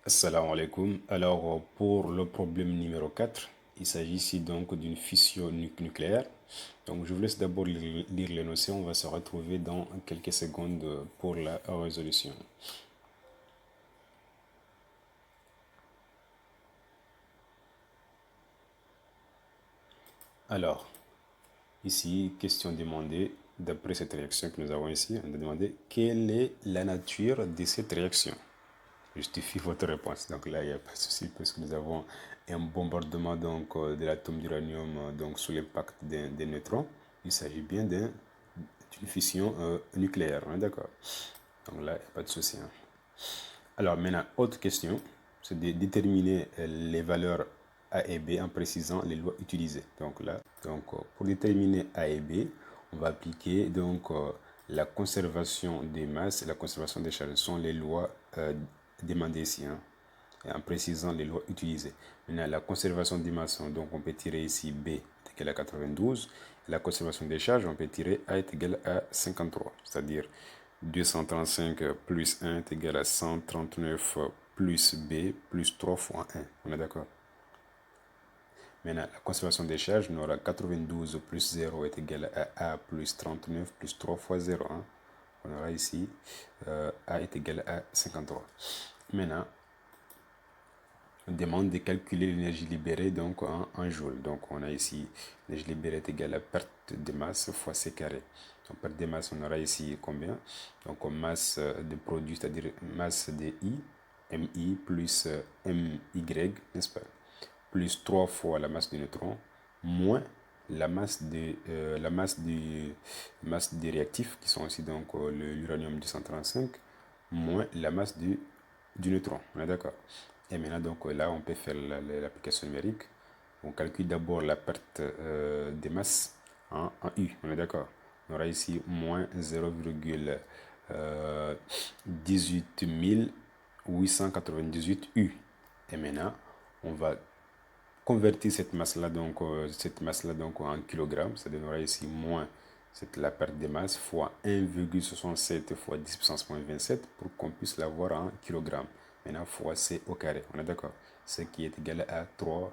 Assalamu alaikum. Alors, pour le problème numéro 4, il s'agit ici donc d'une fission nucléaire. Donc, je vous laisse d'abord lire les notions. On va se retrouver dans quelques secondes pour la résolution. Alors, ici, question demandée, d'après cette réaction que nous avons ici, on a demandé quelle est la nature de cette réaction. Justifie votre réponse. Donc là, il n'y a pas de souci parce que nous avons un bombardement donc, de l'atome d'uranium donc, sous l'impact des neutrons. Il s'agit bien d'une fission nucléaire. Hein, d'accord. Donc là, il n'y a pas de souci. Hein. Alors maintenant, autre question, c'est de déterminer les valeurs A et B en précisant les lois utilisées. Donc là, pour déterminer A et B, on va appliquer donc la conservation des masses et la conservation des charges. Ce sont les lois demandées ici, hein, en précisant les lois utilisées. Maintenant, la conservation des masses, donc on peut tirer ici B est égal à 92. La conservation des charges, on peut tirer A est égal à 53, c'est-à-dire 235 plus 1 est égal à 139 plus B plus 3 fois 1. On est d'accord? Maintenant, la conservation des charges, on aura 92 plus 0 est égal à A plus 39 plus 3 fois 0. Hein. On aura ici A est égal à 53. Maintenant, on demande de calculer l'énergie libérée donc en joules. Donc on a ici l'énergie libérée est égale à perte de masse fois C carré. Donc perte de masse, on aura ici combien? Donc masse de produit, c'est-à-dire masse de I, MI plus MY, n'est-ce pas? Plus 3 fois la masse de neutrons, moins la masse des réactifs, qui sont aussi donc l'uranium 235, moins la masse du neutron. On est d'accord? Et maintenant, donc là, on peut faire l'application numérique. On calcule d'abord la perte des masses en U. On est d'accord? On aura ici moins 0,18 898 U. Et maintenant, on va convertir cette masse-là donc, en kilogrammes. Ça donnera ici moins la perte de masse fois 1,67 fois 10 puissance moins 27 pour qu'on puisse l'avoir en kilogrammes. Maintenant, fois C au carré. On est d'accord? Ce qui est égal à 3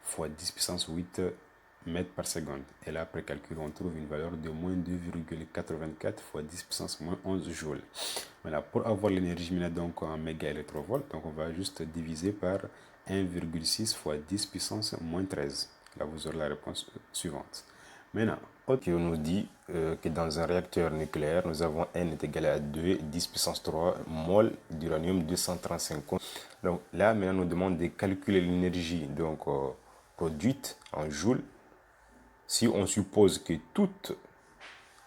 fois 10 puissance 8 mètres par seconde. Et là, après calcul, on trouve une valeur de moins 2,84 fois 10 puissance moins 11 joules. Voilà, pour avoir l'énergie donc en mégaélectrovolts, donc on va juste diviser par 1,6 fois 10 puissance moins 13. Là, vous aurez la réponse suivante. Maintenant, autre qui nous dit que dans un réacteur nucléaire, nous avons N est égal à 2, 10 puissance 3 mol d'uranium 235. Donc là, maintenant, nous demande de calculer l'énergie donc produite en joules si on suppose que toute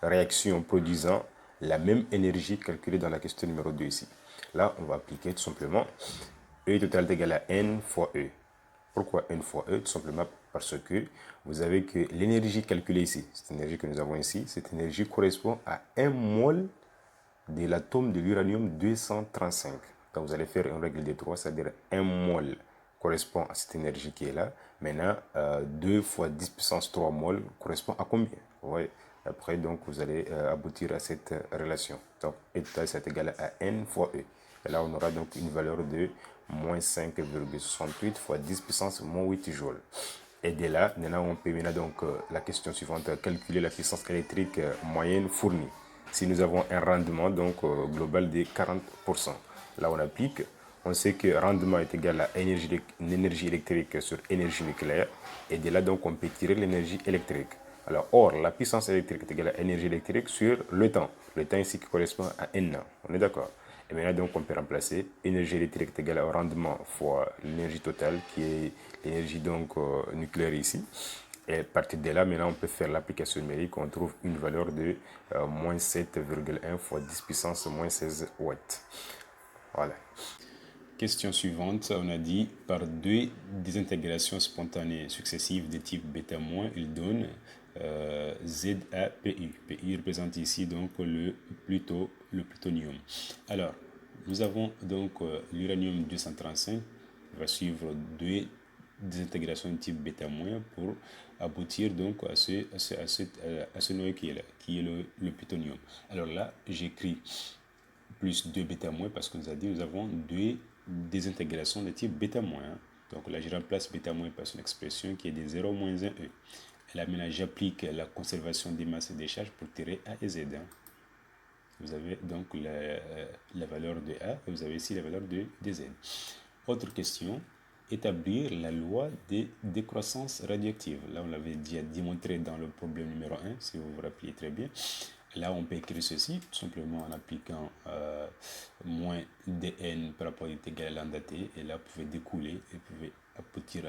réaction produisant la même énergie calculée dans la question numéro 2 ici. Là, on va appliquer tout simplement E total est égal à N fois E. Pourquoi N fois E? Tout simplement parce que vous avez que l'énergie calculée ici, cette énergie que nous avons ici, cette énergie correspond à 1 mol de l'atome de l'uranium 235. Donc vous allez faire une règle de 3, c'est-à-dire 1 mol correspond à cette énergie qui est là. Maintenant, 2 fois 10 puissance 3 mol correspond à combien? Vous voyez? Après, donc, vous allez aboutir à cette relation. Donc, E total, c'est égal à N fois E. Et là, on aura donc une valeur de moins 5,68 fois 10 puissance moins 8 joules. Et de là, maintenant, on peut maintenant donc la question suivante, calculer la puissance électrique moyenne fournie. Si nous avons un rendement donc global de 40%. Là, on applique. On sait que rendement est égal à énergie électrique sur énergie nucléaire. Et de là, donc, on peut tirer l'énergie électrique. Alors, or, la puissance électrique est égale à énergie électrique sur le temps. Le temps ici qui correspond à N. On est d'accord? Et maintenant, donc, on peut remplacer énergie électrique est égale au rendement fois l'énergie totale, qui est l'énergie donc nucléaire ici. Et à partir de là, maintenant, on peut faire l'application numérique. On trouve une valeur de moins 7,1 fois 10 puissance moins 16 watts. Voilà. Question suivante, on a dit par deux désintégrations spontanées successives de type bêta-, il donne ZAPU. PU représente ici donc le plutonium. Alors, nous avons donc l'uranium 235 va suivre deux désintégrations de type bêta- pour aboutir donc à ce noyau qui est là, qui est le plutonium. Alors là, j'écris plus 2 bêta- parce que nous a dit nous avons deux désintégration de type bêta moins. Donc là, je remplace bêta moins par une expression qui est de 0 moins 1 e. Et là, maintenant, j'applique la conservation des masses et des charges pour tirer A et Z. Vous avez donc la valeur de A et vous avez ici la valeur de Z. Autre question, établir la loi des décroissances radioactives. Là, on l'avait déjà démontré dans le problème numéro 1, si vous vous rappelez très bien. Là, on peut écrire ceci, tout simplement en appliquant moins dn par rapport à t égale à lambda t. Et là, vous pouvez découler et vous pouvez aboutir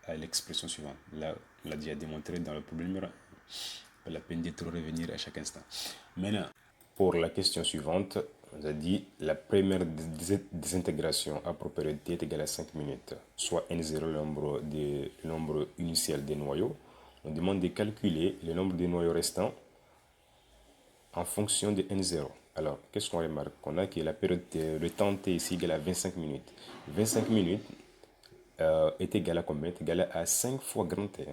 à l'expression suivante. Là, on l'a déjà démontré dans le problème numéro 1. Pas la peine de trop revenir à chaque instant. Maintenant, pour la question suivante, on a dit la première désintégration à propriété est égale à 5 minutes, soit n0 le nombre initial des noyaux. On demande de calculer le nombre de noyaux restants en fonction de n0. Alors, qu'est-ce qu'on remarque? On a que la période de temps t ici égale à 25 minutes. 25 minutes est égal à combien? Est égal à 5 fois grand T.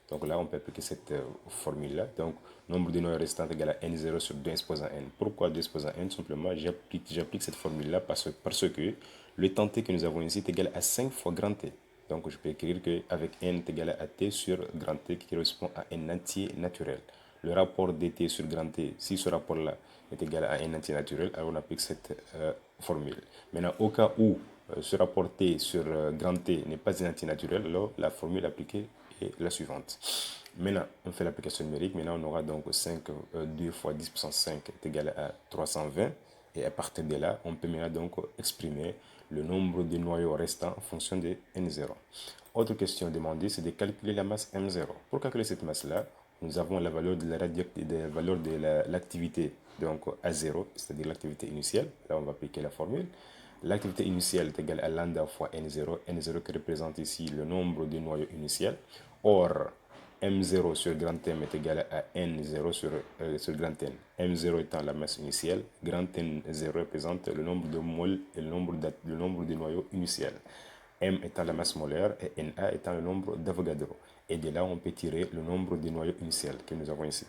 Donc là, on peut appliquer cette formule-là. Donc, nombre de noyaux restants est égal à n0 sur 2 exposant n. Pourquoi 2 exposant n? Simplement, j'applique cette formule-là parce que le temps T que nous avons ici est égal à 5 fois grand T. Donc, je peux écrire qu'avec n est égal à T sur grand T qui correspond à n entier naturel. Le rapport dt sur grand T, si ce rapport-là est égal à n entier naturel, alors on applique cette formule. Maintenant, au cas où ce rapport T sur grand T n'est pas un entier naturel, alors la formule appliquée est la suivante. Maintenant, on fait l'application numérique. Maintenant, on aura donc 2 fois 10 puissance 5 est égal à 320. Et à partir de là, on peut maintenant donc exprimer le nombre de noyaux restants en fonction de N0. Autre question demandée, c'est de calculer la masse M0. Pour calculer cette masse-là, nous avons la valeur de l'activité donc à 0, c'est-à-dire l'activité initiale. Là, on va appliquer la formule. L'activité initiale est égale à lambda fois n0. n0 qui représente ici le nombre de noyaux initial. Or, m0 sur grand M est égal à n0 sur grand N. m0 étant la masse initiale, grand N0 représente le nombre de moles et le nombre de noyaux initial. M étant la masse molaire et Na étant le nombre d'Avogadro. Et de là, on peut tirer le nombre de noyaux initial que nous avons ici,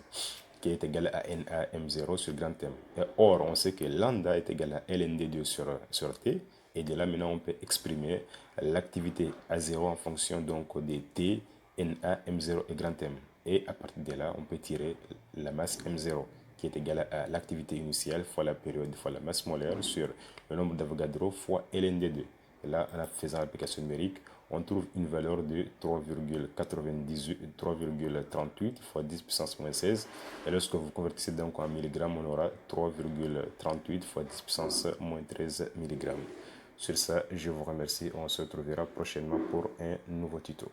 qui est égal à Na M0 sur grand M. Et or, on sait que lambda est égal à lnd2 sur T. Et de là, maintenant, on peut exprimer l'activité A0 en fonction donc des T, Na, M0 et grand M. Et à partir de là, on peut tirer la masse M0, qui est égale à l'activité initiale fois la période fois la masse molaire sur le nombre d'Avogadro fois lnd2. Et là, en faisant l'application numérique, on trouve une valeur de 3,38 fois 10 puissance moins 16. Et lorsque vous convertissez donc en milligrammes, on aura 3,38 fois 10 puissance moins 13 milligrammes. Sur ça, je vous remercie. On se retrouvera prochainement pour un nouveau tuto.